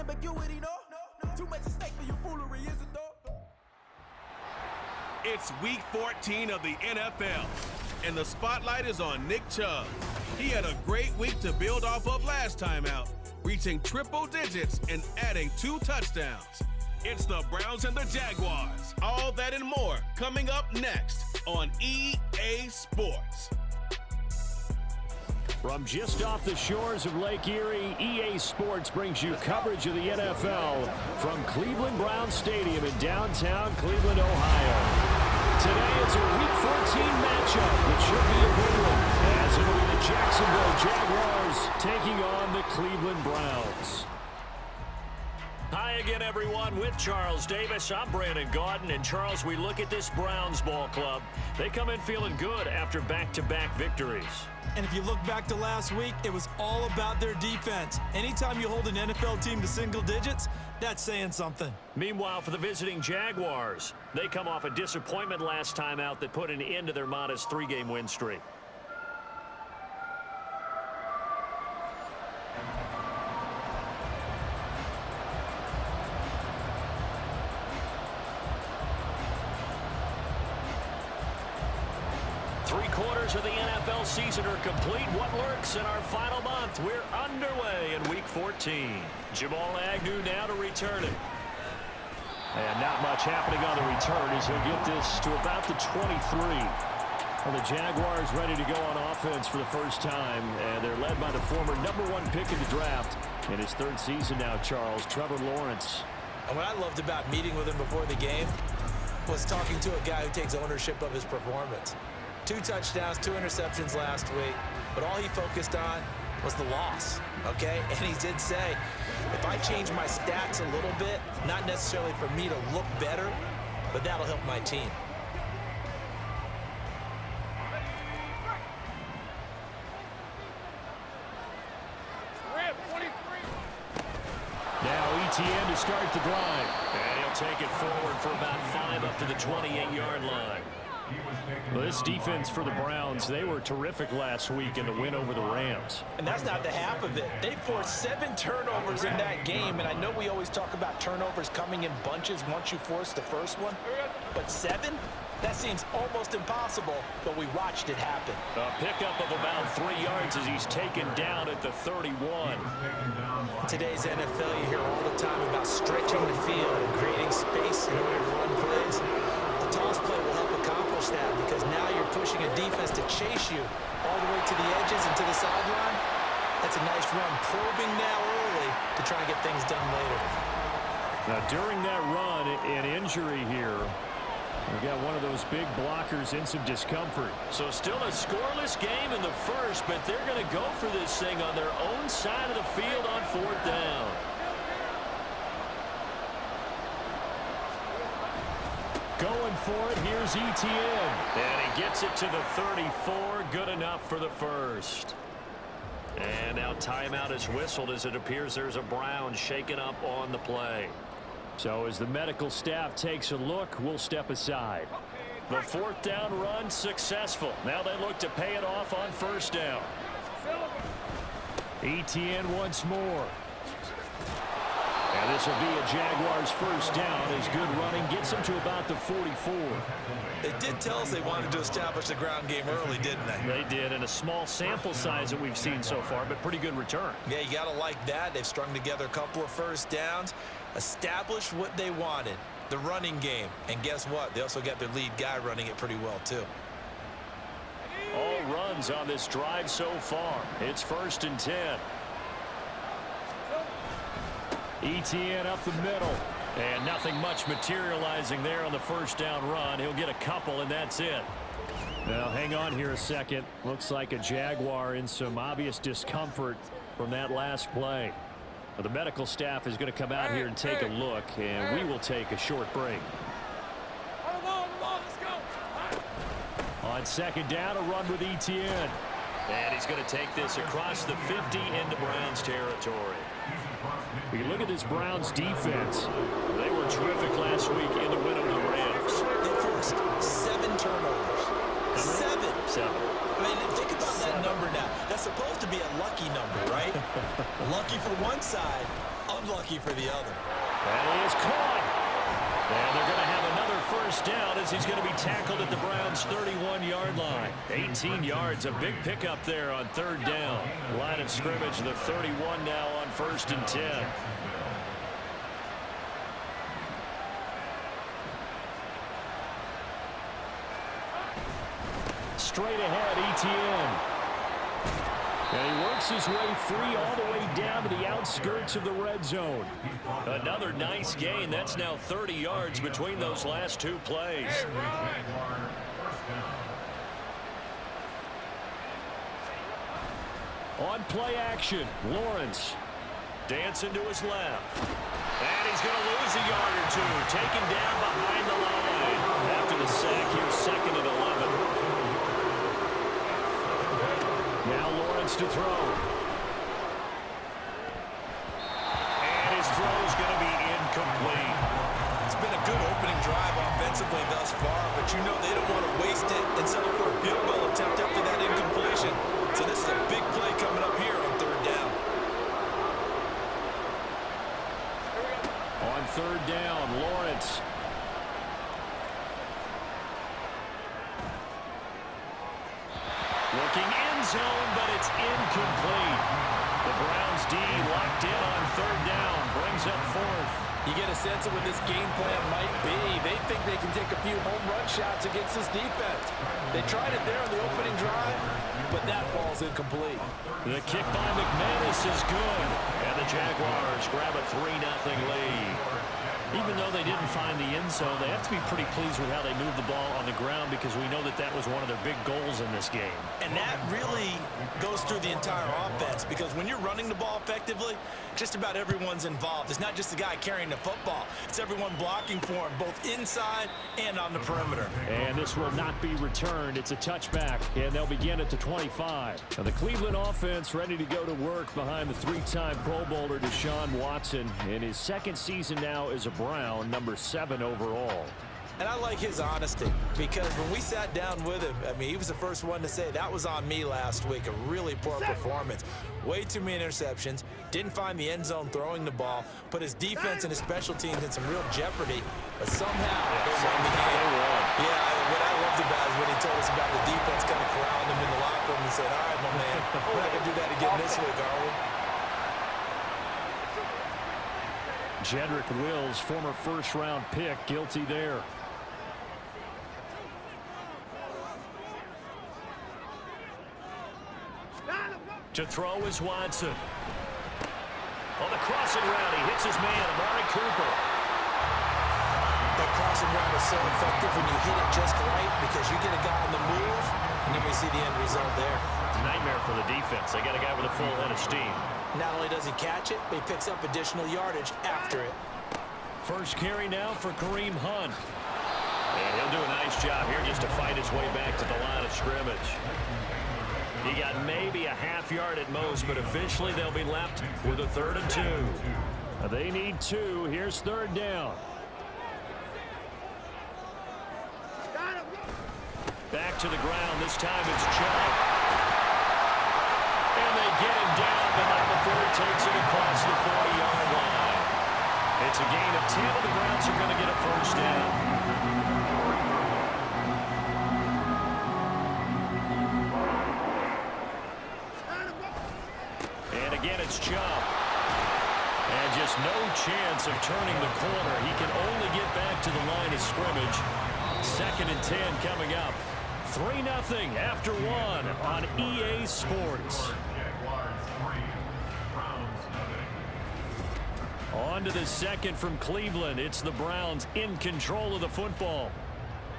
ambiguity, no? Too much at stake for your foolery, is it though? It's week 14 of the NFL, and the spotlight is on Nick Chubb. He had a great week to build off of last time out, reaching triple digits and adding 2 touchdowns. It's the Browns and the Jaguars. All that and more coming up next on EA Sports. From just off the shores of Lake Erie, EA Sports brings you coverage of the NFL from Cleveland Browns Stadium in downtown Cleveland, Ohio. Today it's a Week 14 matchup that should be a good one, as it will be the Jacksonville Jaguars taking on the Cleveland Browns. Hi again, everyone. With Charles Davis, I'm Brandon Gaudin. And Charles, we look at this Browns ball club. They come in feeling good after back-to-back victories. And if you look back to last week, it was all about their defense. Anytime you hold an NFL team to single digits, that's saying something. Meanwhile, for the visiting Jaguars, they come off a disappointment last time out that put an end to their modest 3-game win streak. Three-quarters of the NFL season are complete. What lurks in our final month? We're underway in Week 14. Jamal Agnew now to return it. And not much happening on the return as he'll get this to about the 23. Well, the Jaguars ready to go on offense for the first time, and they're led by the former #1 pick in the draft in his 3rd season now, Charles, Trevor Lawrence. And what I loved about meeting with him before the game was talking to a guy who takes ownership of his performance. 2 touchdowns, 2 interceptions last week, but all he focused on was the loss, okay? And he did say, if I change my stats a little bit, not necessarily for me to look better, but that'll help my team. Now ETN to start the drive. And he'll take it forward for about 5 up to the 28-yard line. Well, this defense for the Browns, they were terrific last week in the win over the Rams. And that's not the half of it. They forced 7 turnovers in that game, and I know we always talk about turnovers coming in bunches once you force the first one, but 7? That seems almost impossible, but we watched it happen. A pickup of about 3 yards as he's taken down at the 31. Today's NFL, you hear all the time about stretching the field and creating space in order to run plays. The toss play will help accomplish that because now you're pushing a defense to chase you all the way to the edges and to the sideline. That's a nice run, probing now early to try and get things done later. Now, during that run, an injury here. We got one of those big blockers in some discomfort. So still a scoreless game in the first, but they're going to go for this thing on their own side of the field on 4th down. Going for it, here's ETN. And he gets it to the 34, good enough for the first. And now timeout is whistled as it appears there's a Brown shaken up on the play. So as the medical staff takes a look, we'll step aside. The 4th down run successful. Now they look to pay it off on 1st down. ETN once more. And this will be a Jaguars 1st down as good running gets them to about the 44. They did tell us they wanted to establish the ground game early, didn't they? They did, and a small sample size that we've seen so far, but pretty good return. Yeah, you got to like that. They've strung together a couple of 1st downs, established what they wanted, the running game. And guess what? They also got their lead guy running it pretty well, too. All runs on this drive so far. It's 1st and 10. ETN up the middle. And nothing much materializing there on the 1st down run. He'll get a couple, and that's it. Now, hang on here a second. Looks like a Jaguar in some obvious discomfort from that last play. Well, the medical staff is going to come out here and take a look, and we will take a short break. On 2nd down, a run with ETN. And he's going to take this across the 50 into Browns territory. We look at this Browns defense. They were terrific last week in the win over the Rams. They forced 7 turnovers. 7. I mean, think about that number now. That's supposed to be a lucky number, right? Lucky for one side, unlucky for the other. And he is caught. And they're going to have another first down as he's going to be tackled at the Browns' 31-yard line. 18 yards, a big pickup there on third down. Line of scrimmage, the 31 now on 1st and 10. Straight ahead, Etienne. And he works his way free all the way down to the outskirts of the red zone. Another nice gain. That's now 30 yards between those last two plays. On play action, Lawrence. Dancing to his left. And he's going to lose a yard or two. Taken down behind the line. After the sack, here's 2nd and 11. Now Lawrence to throw. And his throw is going to be incomplete. It's been a good opening drive offensively thus far, but you know they don't want to waste it and settle for a field goal attempt after that incompletion. So this is a big play coming up here on third down. On third down, Lawrence. Looking end zone, but it's incomplete. The Browns D locked in on third down, brings up 4th. You get a sense of what this game plan might be. They think they can take a few home run shots against this defense. They tried it there on the opening drive, but that ball's incomplete. The kick by McManus is good, and the Jaguars grab a 3-0 lead. Even though they didn't find the end zone, they have to be pretty pleased with how they moved the ball on the ground because we know that that was one of their big goals in this game. And that really goes through the entire offense because when you're running the ball effectively, just about everyone's involved. It's not just the guy carrying the football. It's everyone blocking for him, both inside and on the perimeter. And this will not be returned. It's a touchback, and they'll begin at the 25. Now the Cleveland offense ready to go to work behind the 3-time Pro Bowler Deshaun Watson in his 2nd season now as a Brown, number 7 overall. And I like his honesty because when we sat down with him, I mean, he was the first one to say that was on me last week, a really poor performance. Way too many interceptions, didn't find the end zone throwing the ball, put his defense and his special teams in some real jeopardy, but somehow they won the game. Yeah, what I loved about it is when he told us about the defense kind of corralling him in the locker room and said, all right, my man, we're not going to do that again this week, are we? Jedrick Wills, former first-round pick, guilty there. To throw is Watson. On the crossing route, he hits his man, Amari Cooper. That crossing route is so effective when you hit it just right because you get a guy on the move, and then we see the end result there. It's a nightmare for the defense. They got a guy with a full head of steam. Not only does he catch it, but he picks up additional yardage after it. First carry now for Kareem Hunt. And he'll do a nice job here just to fight his way back to the line of scrimmage. He got maybe a half yard at most, but officially they'll be left with a 3rd and 2. They need 2. Here's third down. Back to the ground. This time it's Chubb. And they get him down, but not before he takes it across the 40-yard line. It's a gain of 10, and the Browns are going to get a first down. And again, it's Chubb. And just no chance of turning the corner. He can only get back to the line of scrimmage. 2nd and 10 coming up. 3-0 after 1 on EA Sports. On to the second from Cleveland. It's the Browns in control of the football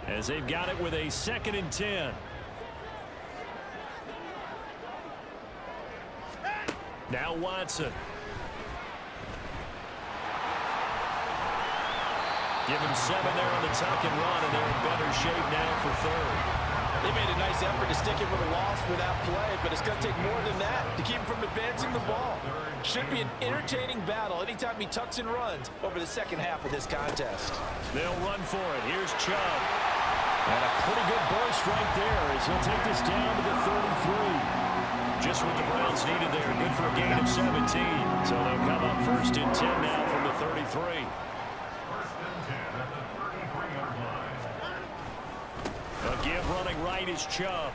as they've got it with a 2nd and 10. Now Watson. Give him 7 there on the tuck and run, and they're in better shape now for 3rd. They made a nice effort to stick it with a loss for that play, but it's going to take more than that to keep him from advancing the ball. Should be an entertaining battle anytime he tucks and runs over the second half of this contest. They'll run for it. Here's Chubb. And a pretty good burst right there as he'll take this down to the 33. Just what the Browns needed there. Good for a gain of 17. So they'll come up 1st and 10 now from the 33. A give running right is Chubb.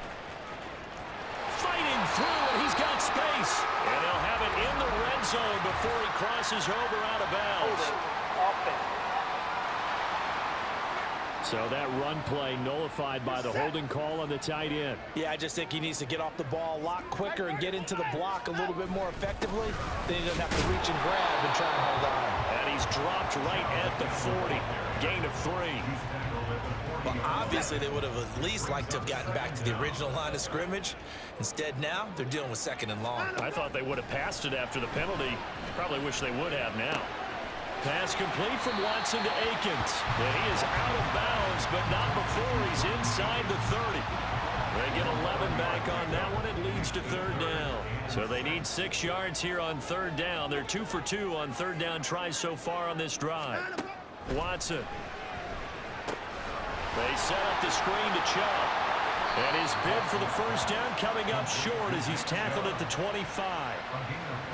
Fighting through, and he's got space. And they'll have it in the red zone before he crosses over out of bounds. So that run play nullified by the holding call on the tight end. Yeah, I just think he needs to get off the ball a lot quicker and get into the block a little bit more effectively. Then he doesn't have to reach and grab and try and hold on. And he's dropped right at the 40. Gain of 3. Well, obviously they would have at least liked to have gotten back to the original line of scrimmage. Instead now, they're dealing with 2nd and long. I thought they would have passed it after the penalty. Probably wish they would have now. Pass complete from Watson to Akins. And he is out of bounds, but not before he's inside the 30. They get 11 back on that one. It leads to 3rd down. So they need 6 yards here on 3rd down. They're 2 for 2 on 3rd down tries so far on this drive. Watson. They set up the screen to Chubb. And his bid for the 1st down coming up short as he's tackled at the 25.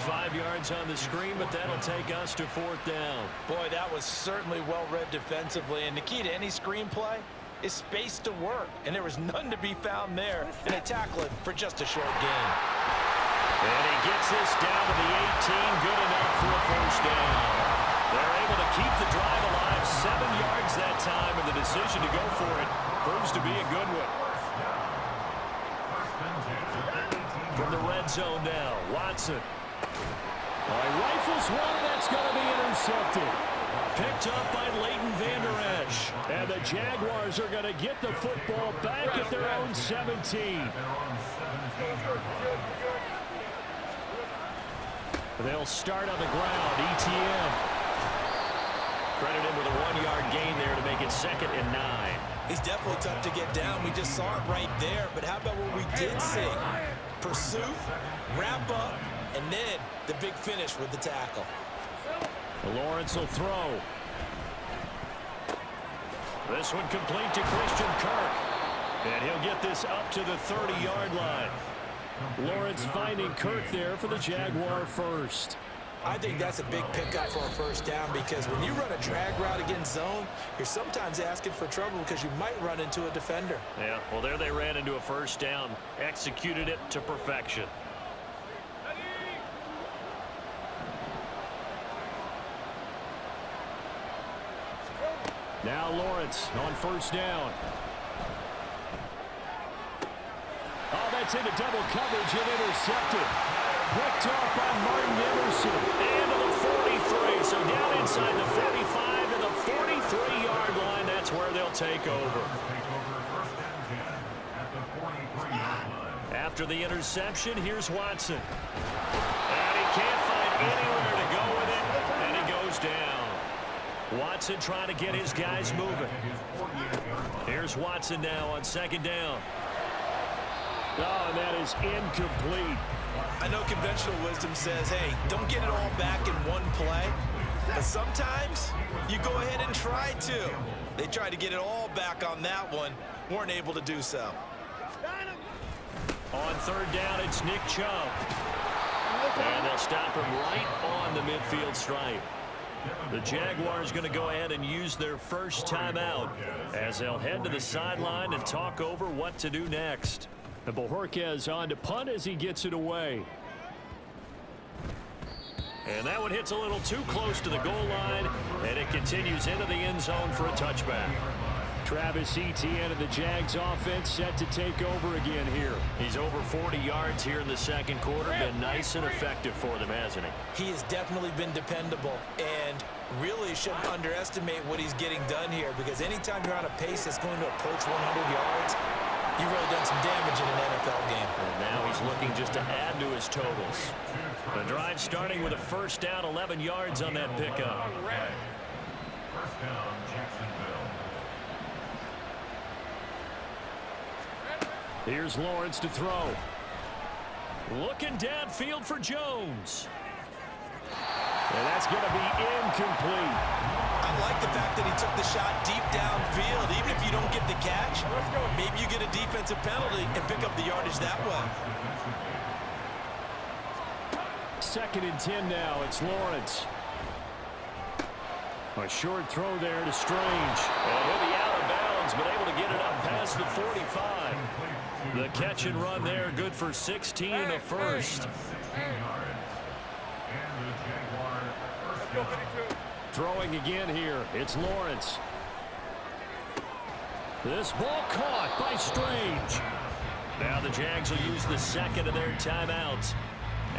5 yards on the screen, but that'll take us to 4th down. Boy, that was certainly well-read defensively. And the key to any screen play is space to work. And there was none to be found there. And they tackle it for just a short gain. And he gets this down to the 18. Good enough for a 1st down. They're able to keep the drive alive. 7 yards that time, and the decision to go for it proves to be a good one. From the red zone now, Watson. Rifles one, and that's going to be intercepted. Picked up by Leighton Vander Esch. And the Jaguars are going to get the football back at their own 17. They'll start on the ground. ETN. Credit him with a 1-yard gain there to make it 2nd and 9. He's definitely tough to get down. We just saw it right there. But how about what we did see? Pursuit, wrap up, and then the big finish with the tackle. Lawrence will throw. This one complete to Christian Kirk. And he'll get this up to the 30-yard line. Lawrence finding Kirk there for the Jaguar 1st. I think that's a big pickup for a 1st down because when you run a drag route against zone, you're sometimes asking for trouble because you might run into a defender. Yeah, well, there they ran into a 1st down. Executed it to perfection. Now Lawrence on 1st down. Oh, that's into double coverage and intercepted. Picked off by Martin Emerson. And to the 43. So down inside the 45 to the 43-yard line. That's where they'll take over. After the interception, here's Watson. And he can't find anywhere to go with it. And he goes down. Watson trying to get his guys moving. Here's Watson now on 2nd down. Oh, and that is incomplete. I know conventional wisdom says, hey, don't get it all back in one play. But sometimes you go ahead and try to. They tried to get it all back on that one. Weren't able to do so. On 3rd down, it's Nick Chubb. And they'll stop him right on the midfield stripe. The Jaguars going to go ahead and use their 1st timeout as they'll head to the sideline and talk over what to do next. And Bojorquez on to punt as he gets it away. And that one hits a little too close to the goal line, and it continues into the end zone for a touchback. Travis Etienne and the Jags offense set to take over again here. He's over 40 yards here in the 2nd quarter. Been nice and effective for them, hasn't he? He has definitely been dependable, and really shouldn't underestimate what he's getting done here, because anytime you're on a pace that's going to approach 100 yards, you've really done some damage in an NFL game. And now he's looking just to add to his totals. The drive starting with a 1st down, 11 yards on that pickup. 1st down, Jacksonville. Here's Lawrence to throw. Looking downfield for Jones. And that's going to be incomplete. I like the fact that he took the shot deep downfield. Even if you don't get the catch, maybe you get a defensive penalty and pick up the yardage that way. 2nd and 10 now. It's Lawrence. A short throw there to Strange. And he'll be out of bounds, but able to get it up past the 45. The catch and run there, good for 16 in the first. Throwing again here, it's Lawrence. This ball caught by Strange. Now the Jags will use the second of their timeouts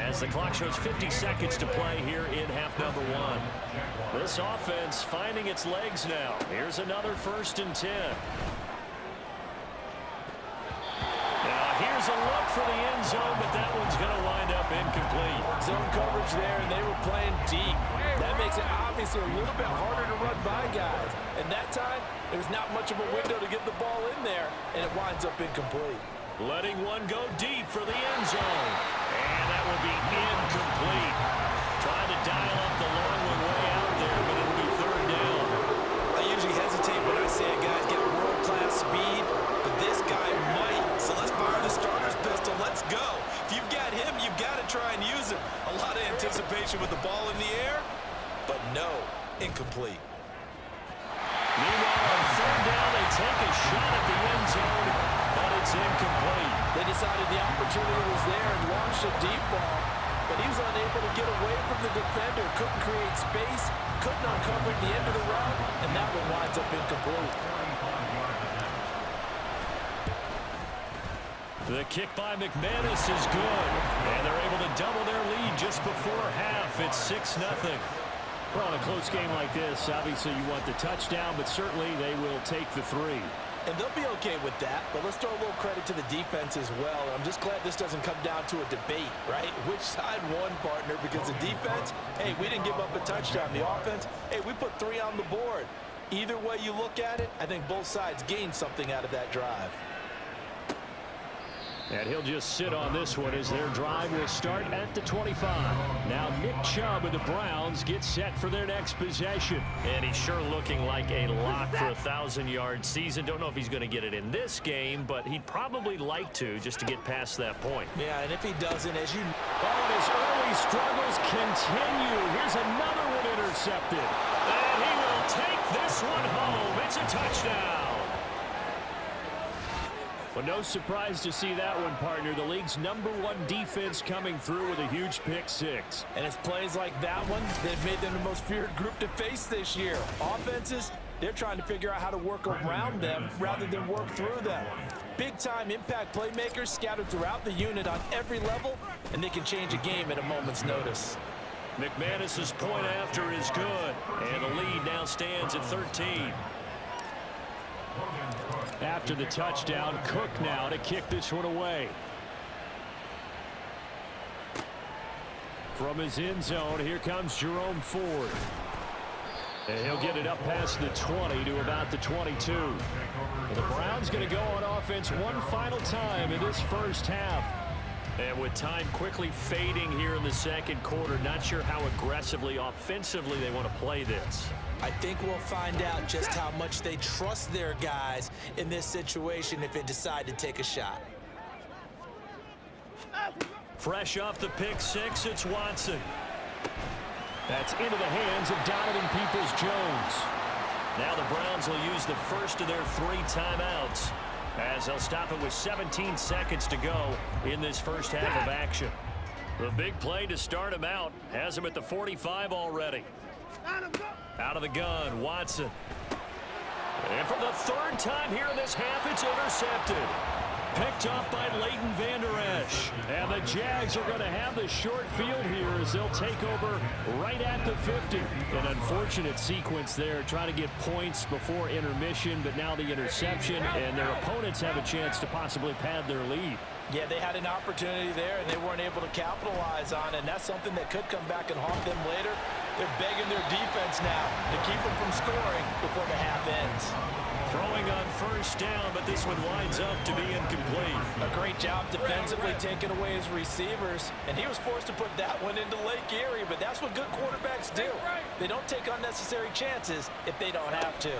as the clock shows 50 seconds to play here in half number 1. This offense finding its legs now. Here's another 1st and 10. Now here's a look for the end zone, but that one's going to wind up incomplete. Zone coverage there, and they were playing deep. That makes it obviously a little bit harder to run by guys. And that time, there's not much of a window to get the ball in there, and it winds up incomplete. Letting one go deep for the end zone. And that will be incomplete. Trying to dial up the long one way out there, but it'll be 3rd down. I usually hesitate when I say a guy's got world-class speed, but this guy might. So let's fire the starter's pistol. Let's go. If you've got him, you've got to try and use it. A lot of anticipation with the ball in the air, but no, incomplete. Meanwhile, on 3rd down, they take a shot at the end zone, but it's incomplete. They decided the opportunity was there and launched a deep ball, but he was unable to get away from the defender, couldn't create space, couldn't uncover the end of the route, and that one winds up incomplete. The kick by McManus is good, and they're able to double their lead just before half. It's 6-0. Well, in a close game like this, obviously you want the touchdown, but certainly they will take the 3. And they'll be okay with that, but let's throw a little credit to the defense as well. I'm just glad this doesn't come down to a debate, right? Which side won, partner? Because the defense, hey, we didn't give up a touchdown. The offense, hey, we put 3 on the board. Either way you look at it, I think both sides gained something out of that drive. And he'll just sit on this one as their drive will start at the 25. Now Nick Chubb and the Browns get set for their next possession. And he's sure looking like a lock for a 1,000-yard season. Don't know if he's going to get it in this game, but he'd probably like to just to get past that point. Yeah, and if he doesn't, as you... Oh, his early struggles continue. Here's another one intercepted. And he will take this one home. It's a touchdown. Well, no surprise to see that one, partner. The league's #1 defense coming through with a huge pick 6. And it's plays like that one that made them the most feared group to face this year. Offenses, they're trying to figure out how to work around them rather than work through them. Big-time impact playmakers scattered throughout the unit on every level, and they can change a game at a moment's notice. McManus's point after is good, and the lead now stands at 13. After the touchdown, Cook now to kick this one away. From his end zone, here comes Jerome Ford. And he'll get it up past the 20 to about the 22. And the Browns going to go on offense one final time in this first half. And with time quickly fading here in the second quarter, not sure how aggressively, offensively they want to play this. I think we'll find out just how much they trust their guys in this situation if they decide to take a shot. Fresh off the pick 6, it's Watson. That's into the hands of Donovan Peoples-Jones. Now the Browns will use the first of their 3 timeouts as they'll stop it with 17 seconds to go in this first half of action. The big play to start him out has him at the 45 already. Out of the gun, Watson. And for the 3rd time here in this half, it's intercepted. Picked off by Leighton Vander Esch. And the Jags are going to have the short field here as they'll take over right at the 50. An unfortunate sequence there, trying to get points before intermission, but now the interception, and their opponents have a chance to possibly pad their lead. Yeah, they had an opportunity there, and they weren't able to capitalize on it, and that's something that could come back and haunt them later. They're begging their defense now to keep them from scoring before the half ends. Throwing on 1st down, but this one winds up to be incomplete. A great job defensively taking away his receivers, and he was forced to put that one into Lake Erie, but that's what good quarterbacks do. They don't take unnecessary chances if they don't have to.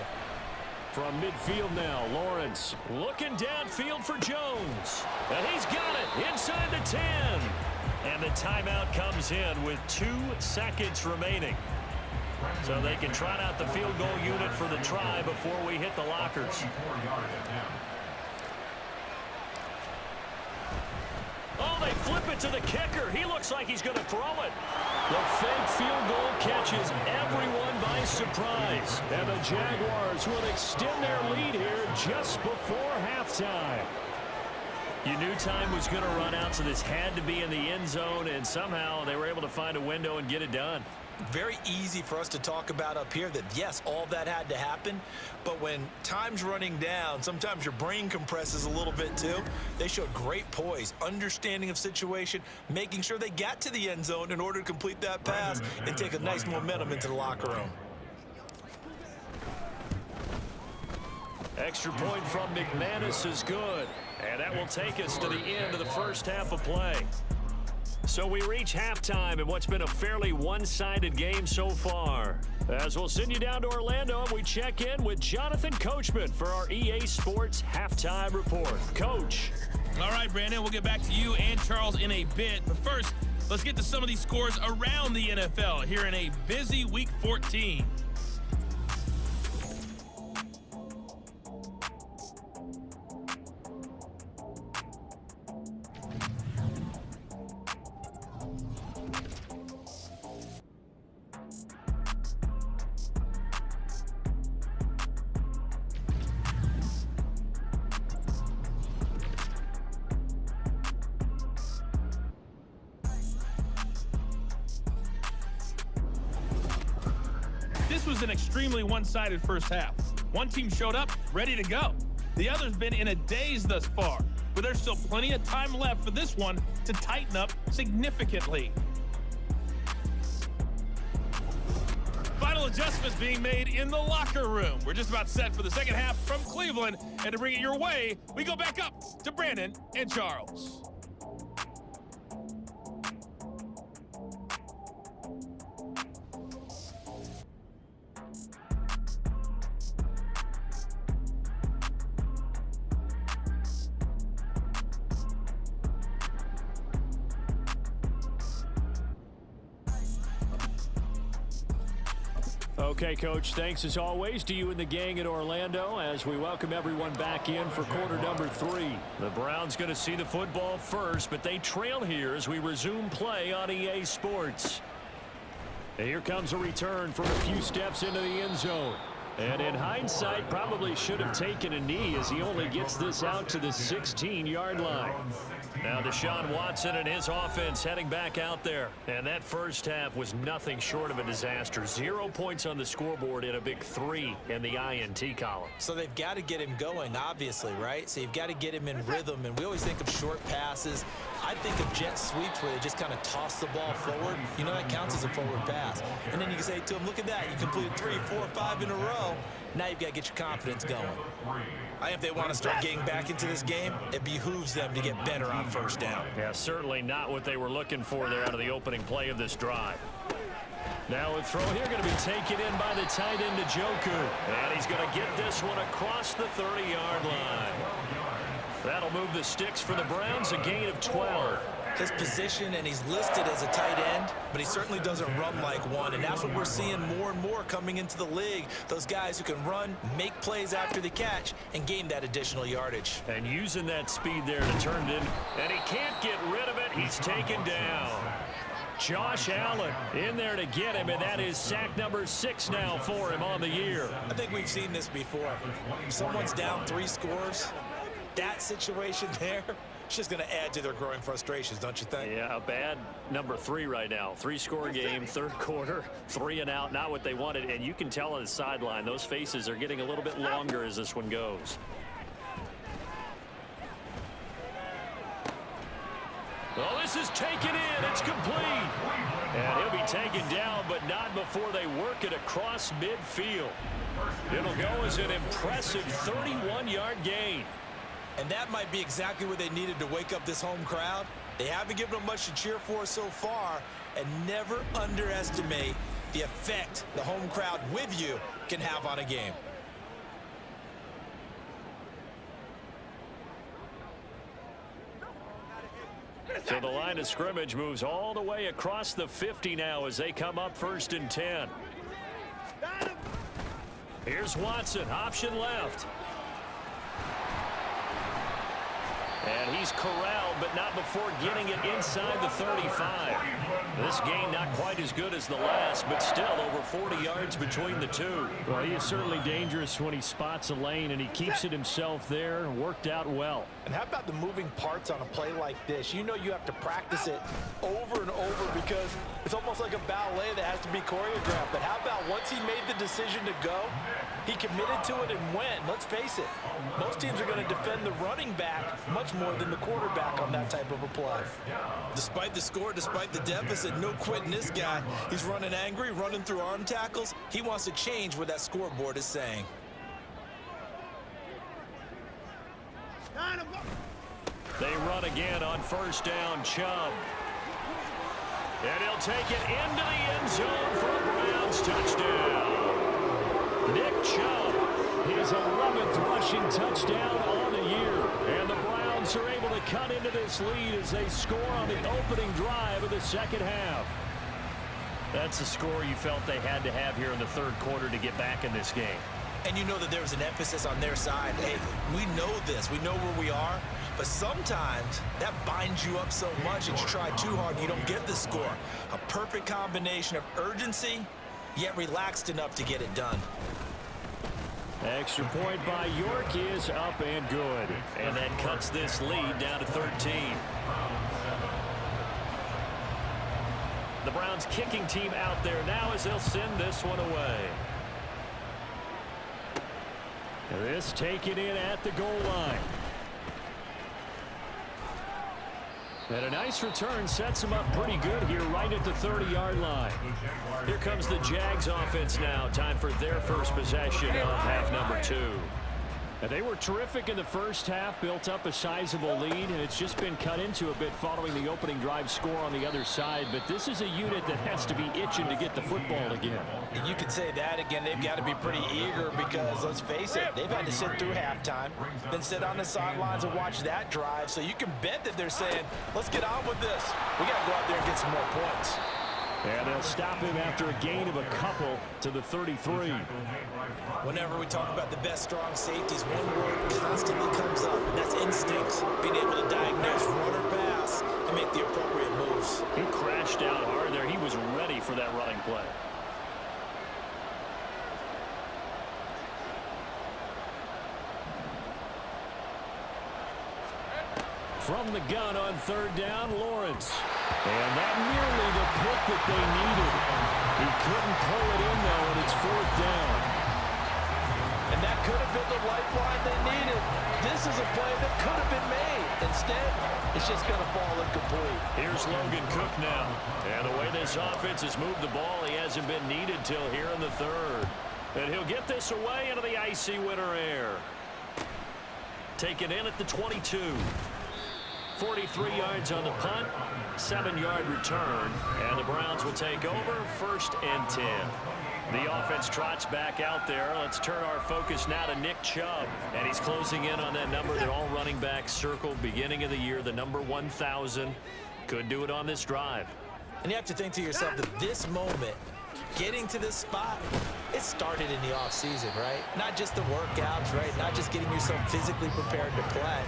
From midfield now, Lawrence looking downfield for Jones. And he's got it inside the 10. And the timeout comes in with 2 seconds remaining. So they can trot out the field goal unit for the try before we hit the lockers. Oh, they flip it to the kicker. He looks like he's going to throw it. The fake field goal catches everyone by surprise. And the Jaguars will extend their lead here just before halftime. You knew time was going to run out, so this had to be in the end zone, and somehow they were able to find a window and get it done. Very easy for us to talk about up here that, yes, all that had to happen, but when time's running down, sometimes your brain compresses a little bit too. They showed great poise, understanding of situation, making sure they got to the end zone in order to complete that pass and take a nice momentum into the locker room. Extra point from McManus is good. And that will take us to the end of the first half of play. So we reach halftime in what's been a fairly one-sided game so far. As we'll send you down to Orlando, and we check in with Jonathan Coachman for our EA Sports Halftime Report. Coach. All right, Brandon, we'll get back to you and Charles in a bit. But first, let's get to some of these scores around the NFL here in a busy Week 14. This was an extremely one-sided first half. One team showed up ready to go. The other's been in a daze thus far, but there's still plenty of time left for this one to tighten up significantly. Final adjustments being made in the locker room. We're just about set for the second half from Cleveland, and to bring it your way, we go back up to Brandon and Charles. Okay, Coach, thanks as always to you and the gang at Orlando as we welcome everyone back in for quarter number 3. The Browns going to see the football first, but they trail here as we resume play on EA Sports. And here comes a return from a few steps into the end zone. And in hindsight, probably should have taken a knee as he only gets this out to the 16-yard line. Now Deshaun Watson and his offense heading back out there. And that first half was nothing short of a disaster. 0 points on the scoreboard and a big 3 in the INT column. So they've got to get him going, obviously, right? So you've got to get him in rhythm. And we always think of short passes. I think of jet sweeps where they just kind of toss the ball forward. You know, that counts as a forward pass. And then you can say to him, look at that. You completed 3, 4, 5 in a row. Now you've got to get your confidence going. I think if they want to start getting back into this game, it behooves them to get better on first down. Yeah, certainly not what they were looking for there out of the opening play of this drive. Now a throw here going to be taken in by the tight end Njoku. And he's going to get this one across the 30-yard line. That'll move the sticks for the Browns, a gain of 12. His position, and he's listed as a tight end, but he certainly doesn't run like one, and that's what we're seeing more and more coming into the league. Those guys who can run, make plays after the catch, and gain that additional yardage. And using that speed there to turn it in, and he can't get rid of it. He's taken down. Josh Allen in there to get him, and that is sack number 6 now for him on the year. I think we've seen this before. Someone's down 3 scores. That situation there, it's just going to add to their growing frustrations, don't you think? Yeah, a bad number 3 right now. 3-score game, third quarter, 3 and out, not what they wanted. And you can tell on the sideline, those faces are getting a little bit longer as this one goes. Well, this is taken in. It's complete. And he'll be taken down, but not before they work it across midfield. It'll go as an impressive 31-yard gain. And that might be exactly what they needed to wake up this home crowd. They haven't given them much to cheer for so far, and never underestimate the effect the home crowd with you can have on a game. So the line of scrimmage moves all the way across the 50 now as they come up 1st and 10. Here's Watson, option left. And he's corralled, but not before getting it inside the 35. This game not quite as good as the last, but still over 40 yards between the two. Well, he is certainly dangerous when he spots a lane, and he keeps it himself there. Worked out well. And how about the moving parts on a play like this? You know you have to practice it over and over because it's almost like a ballet that has to be choreographed. But how about once he made the decision to go, he committed to it and went. Let's face it, most teams are going to defend the running back much more than the quarterback on that type of a play. Despite the score, despite the deficit, no quitting this guy. He's running angry, running through arm tackles. He wants to change what that scoreboard is saying. They run again on 1st down, Chubb. And he'll take it into the end zone for a Browns touchdown. Nick Chubb, his 11th rushing touchdown on the year. And the Browns are able to cut into this lead as they score on the opening drive of the second half. That's a score you felt they had to have here in the third quarter to get back in this game. And you know that there was an emphasis on their side. Hey, we know this. We know where we are. But sometimes that binds you up so much and you try too hard and you don't get the score. A perfect combination of urgency, yet relaxed enough to get it done. Extra point by York is up and good. And that cuts this lead down to 13. The Browns kicking team out there now as they'll send this one away. This taken in at the goal line. And a nice return sets him up pretty good here right at the 30-yard line. Here comes the Jags offense now. Time for their first possession of half number 2. And they were terrific in the first half, built up a sizable lead, and it's just been cut into a bit following the opening drive score on the other side. But this is a unit that has to be itching to get the football again. And you could say that again. They've got to be pretty eager because, let's face it, they've had to sit through halftime, then sit on the sidelines and watch that drive. So you can bet that they're saying, let's get on with this. We got to go out there and get some more points. And they'll stop him after a gain of a couple to the 33. Whenever we talk about the best strong safeties, one word constantly comes up, and that's instincts. Being able to diagnose run or pass and make the appropriate moves. He crashed out hard there. He was ready for that running play. From the gun on 3rd down, Lawrence. And that nearly the pick that they needed. He couldn't pull it in, though, and it's 4th down. And that could have been the lifeline they needed. This is a play that could have been made. Instead, it's just going to fall incomplete. Here's Logan Cook now. And the way this offense has moved the ball, he hasn't been needed till here in the 3rd. And he'll get this away into the icy winter air. Taken in at the 22. 43 yards on the punt, 7-yard return, and the Browns will take over 1st and 10. The offense trots back out there. Let's turn our focus now to Nick Chubb, and he's closing in on that number that all running backs circled beginning of the year, the number 1,000. Could do it on this drive. And you have to think to yourself that this moment, getting to this spot, it started in the offseason, right? Not just the workouts, right? Not just getting yourself physically prepared to play,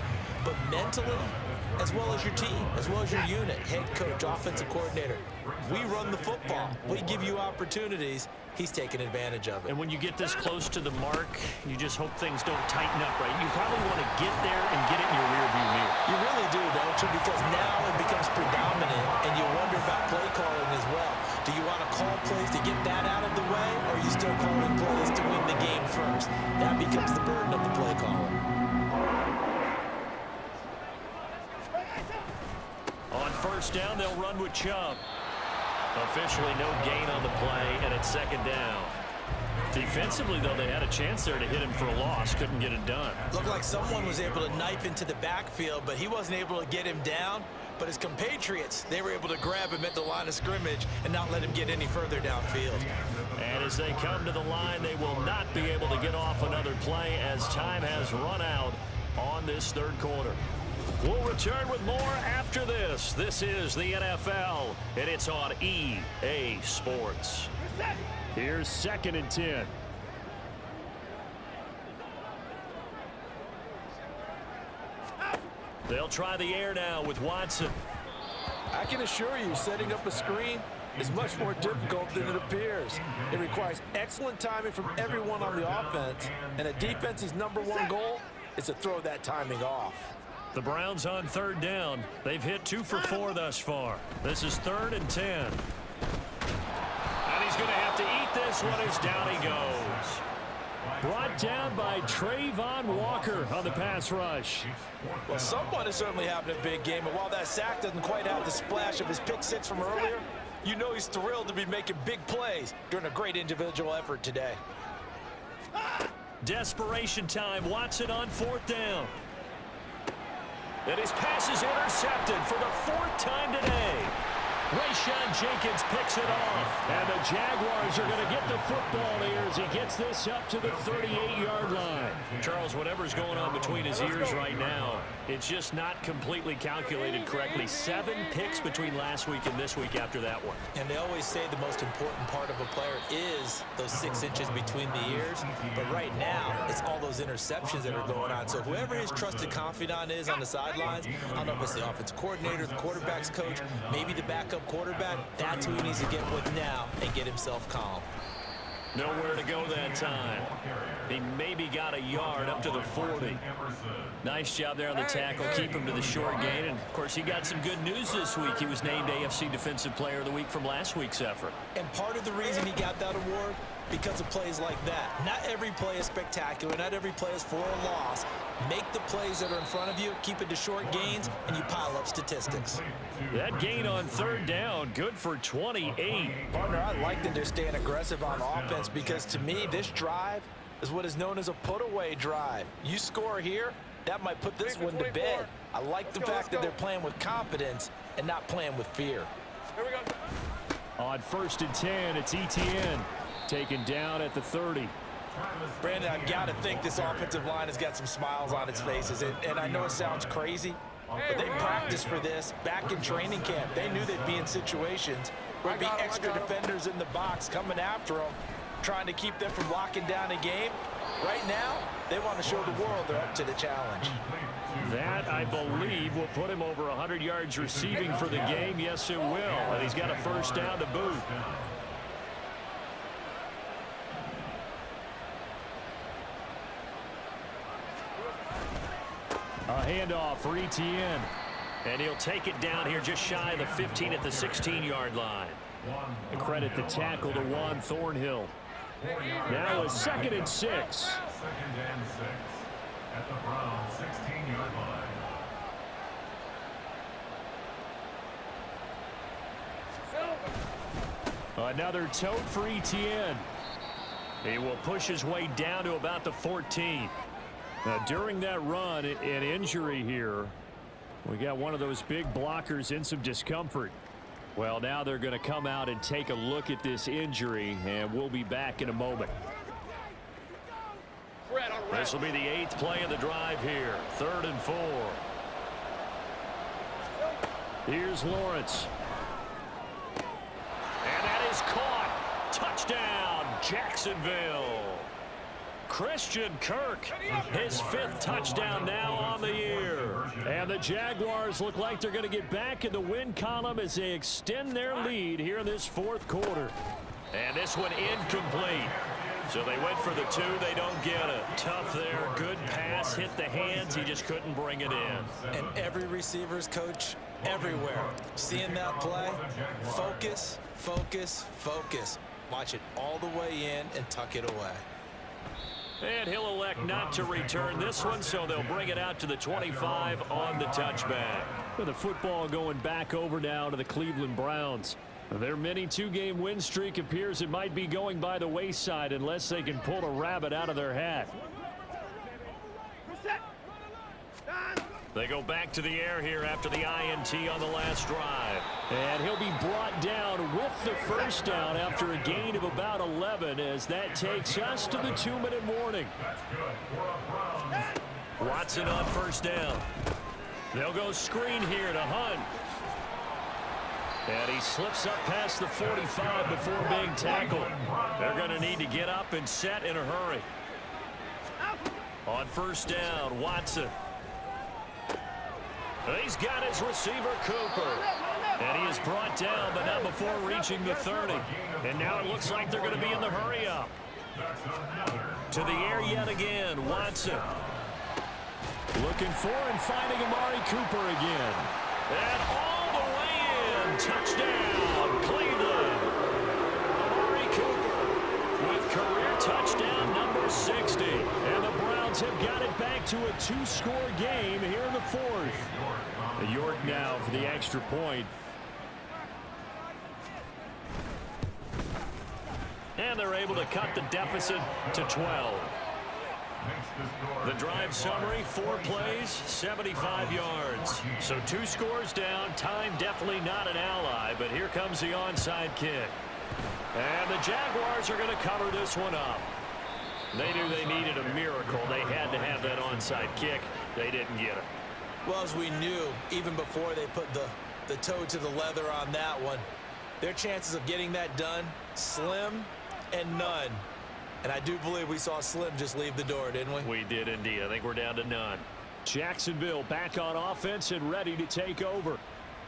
but mentally, as well as your team, as well as your unit, head coach, offensive coordinator. We run the football. We give you opportunities. He's taking advantage of it. And when you get this close to the mark, you just hope things don't tighten up, right? You probably want to get there and get it in your rearview mirror. You really do, don't you? Because now it becomes predominant, and you wonder about play calling as well. Do you want to call plays to get that out of the way, or are you still calling plays to win the game first? That becomes the burden of the play caller. On 1st down, they'll run with Chubb. Officially no gain on the play, and it's 2nd down. Defensively, though, they had a chance there to hit him for a loss. Couldn't get it done. Looked like someone was able to knife into the backfield, but he wasn't able to get him down. But his compatriots, they were able to grab him at the line of scrimmage and not let him get any further downfield. And as they come to the line, they will not be able to get off another play as time has run out on this 3rd quarter. We'll return with more after this. This is the NFL, and it's on EA Sports. Here's 2nd and 10. They'll try the air now with Watson. I can assure you, setting up a screen is much more difficult than it appears. It requires excellent timing from everyone on the offense, and a defense's #1 goal is to throw that timing off. The Browns on 3rd down. They've hit 2 for 4 thus far. This is 3rd and 10. And he's going to have to eat this one as down he goes. Brought down by Trayvon Walker on the pass rush. Well, someone is certainly having a big game, and while that sack doesn't quite have the splash of his pick 6 from earlier, you know he's thrilled to be making big plays during a great individual effort today. Desperation time. Watson on 4th down. And his pass is intercepted for the 4th time today. Rayshawn Jenkins picks it off. And the Jaguars are going to get the football here as he gets this up to the 38-yard line. Charles, whatever's going on between his ears right now, it's just not completely calculated correctly. 7 picks between last week and this week after that one. And they always say the most important part of a player is those 6 inches between the ears. But right now, it's all those interceptions that are going on. So whoever his trusted confidant is on the sidelines, I don't know if it's the offensive coordinator, the quarterback's coach, maybe the backup quarterback, that's who he needs to get with now and get himself calm. Nowhere to go that time. He maybe got a yard up to the 40. Nice job there on the tackle. Keep him to the short gain. And, of course, he got some good news this week. He was named AFC Defensive Player of the Week from last week's effort. And part of the reason he got that award, because of plays like that. Not every play is spectacular. Not every play is for a loss. Make the plays that are in front of you, keep it to short gains, and you pile up statistics. That gain on 3rd down, good for 28. Partner, I like that they're staying aggressive on offense because, to me, this drive is what is known as a put-away drive. You score here, that might put this one to bed. I like the fact that they're playing with confidence and not playing with fear. Here we go. On 1st and 10, it's ETN. Taken down at the 30. Brandon, I've got to think this offensive line has got some smiles on its faces. And I know it sounds crazy, but they practiced for this back in training camp. They knew they'd be in situations where there'd be extra defenders in the box coming after them, trying to keep them from locking down a game. Right now, they want to show the world they're up to the challenge. That, I believe, will put him over 100 yards receiving for the game. Yes, it will. And he's got a 1st down to boot. A handoff for ETN. And he'll take it down here just shy of the 15 at the 16-yard line. And credit the tackle to Juan Thornhill. Now a 2nd and 6. 2nd and 6 at the Browns 16-yard line. Another tote for ETN. He will push his way down to about the 14. Now, during that run, an injury here. We got one of those big blockers in some discomfort. Well, now they're going to come out and take a look at this injury, and we'll be back in a moment. This will be the 8th play of the drive here. 3rd and 4. Here's Lawrence. And that is caught. Touchdown, Jacksonville. Christian Kirk, his 5th touchdown now on the year. And the Jaguars look like they're going to get back in the win column as they extend their lead here in this 4th quarter. And this one incomplete. So they went for the 2. They don't get it. Tough there. Good pass. Hit the hands. He just couldn't bring it in. And every receiver's coach everywhere. Seeing that play, focus, focus, focus. Watch it all the way in and tuck it away. And he'll elect not to return this one, so they'll bring it out to the 25 on the touchback. With the football going back over now to the Cleveland Browns. Their mini 2-game win streak appears it might be going by the wayside unless they can pull a rabbit out of their hat. They go back to the air here after the INT on the last drive. And he'll be brought down with the 1st down after a gain of about 11 as that takes us to the 2-minute warning. Watson on 1st down. They'll go screen here to Hunt. And he slips up past the 45 before being tackled. They're going to need to get up and set in a hurry. On first down, Watson. He's got his receiver, Cooper. And he is brought down, but not before reaching the 30. And now it looks like they're going to be in the hurry-up. To the air yet again, Watson. Looking for and finding Amari Cooper again. And all the way in. Touchdown, Cleveland. Amari Cooper with career touchdown number 60. And the Browns have got it back to a 2-score game here in the fourth. York now for the extra point. And they're able to cut the deficit to 12. The drive summary, 4 plays, 75 yards. So 2 scores down, time definitely not an ally, but here comes the onside kick. And the Jaguars are going to cover this one up. They knew they needed a miracle. They had to have that onside kick. They didn't get it. Well, as we knew, even before they put the toe to the leather on that one, their chances of getting that done, slim and none. And I do believe we saw Slim just leave the door, didn't we? We did indeed. I think we're down to none. Jacksonville back on offense and ready to take over.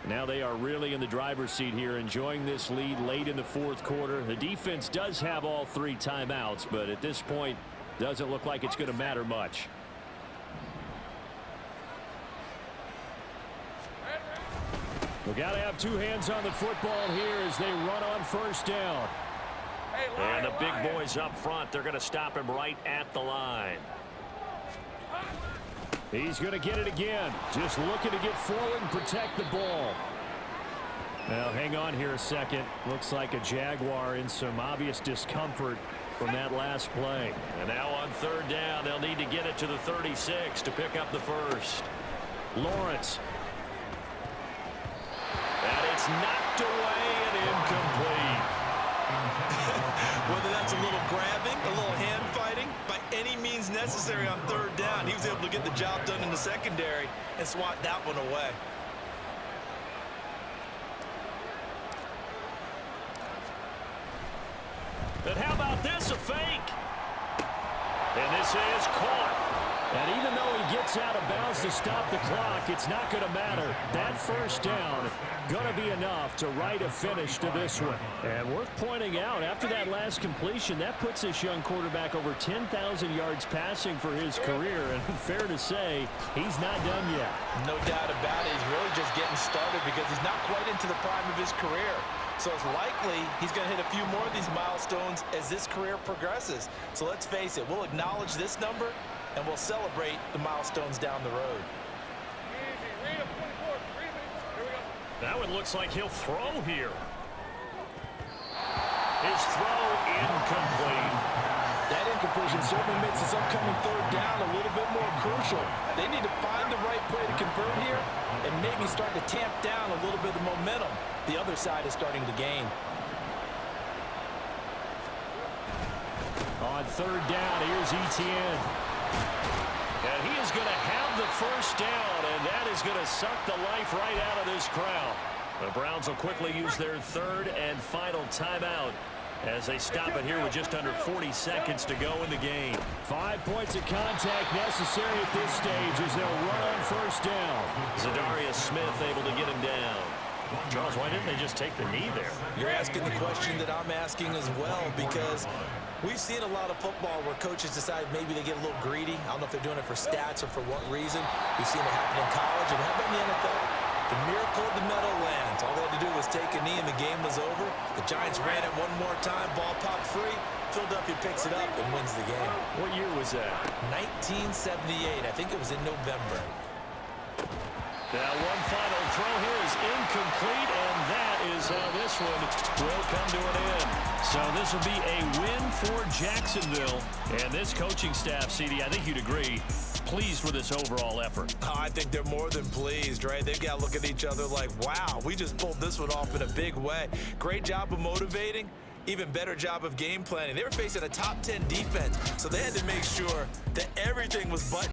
Now they are really in the driver's seat here, enjoying this lead late in the fourth quarter. The defense does have all 3 timeouts, but at this point, doesn't look like it's going to matter much. We've got to have 2 hands on the football here as they run on first down. And the big boys up front, they're going to stop him right at the line. He's going to get it again. Just looking to get forward and protect the ball. Now, hang on here a second. Looks like a Jaguar in some obvious discomfort from that last play. And now on third down, they'll need to get it to the 36 to pick up the first. Lawrence. And it's knocked away and incomplete. Whether that's a little grabbing, a little hand fighting, by any means necessary on third down, he was able to get the job done in the secondary and swat that one away. And how about this, a fake? And this is caught. And even though he gets out of bounds to stop the clock, it's not going to matter. That first down going to be enough to write a finish to this one. And worth pointing out, after that last completion, that puts this young quarterback over 10,000 yards passing for his career. And fair to say, he's not done yet. No doubt about it. He's really just getting started because he's not quite into the prime of his career. So it's likely he's going to hit a few more of these milestones as this career progresses. So let's face it, we'll acknowledge this number and we'll celebrate the milestones down the road. That one looks like he'll throw here. His throw incomplete. That incompletion certainly makes this upcoming third down a little bit more crucial. They need to find the right play to convert here and maybe start to tamp down a little bit of the momentum the other side is starting to gain. On third down, here's Etienne. And he is going to have the first down, and that is going to suck the life right out of this crowd. The Browns will quickly use their third and final timeout as they stop it here with just under 40 seconds to go in the game. 5 points of contact necessary at this stage as they'll run on first down. Zadarius Smith able to get him down. Charles, why didn't they just take the knee there? You're asking the question that I'm asking as well, because we've seen a lot of football where coaches decide maybe they get a little greedy. I don't know if they're doing it for stats or for what reason. We've seen it happen in college, and how about in the NFL? The miracle of the meadow lands. All they had to do was take a knee and the game was over. The Giants ran it one more time, ball popped free. Philadelphia picks it up and wins the game. What year was that? 1978. I think it was in November. Now one final throw here is incomplete, and that is how this one will come to an end. So this will be a win for Jacksonville. And this coaching staff, CD, I think you'd agree, pleased with this overall effort. Oh, I think they're more than pleased, right? They've got to look at each other like, wow, we just pulled this one off in a big way. Great job of motivating. Even better job of game planning. They were facing a top 10 defense, so they had to make sure that everything was buttoned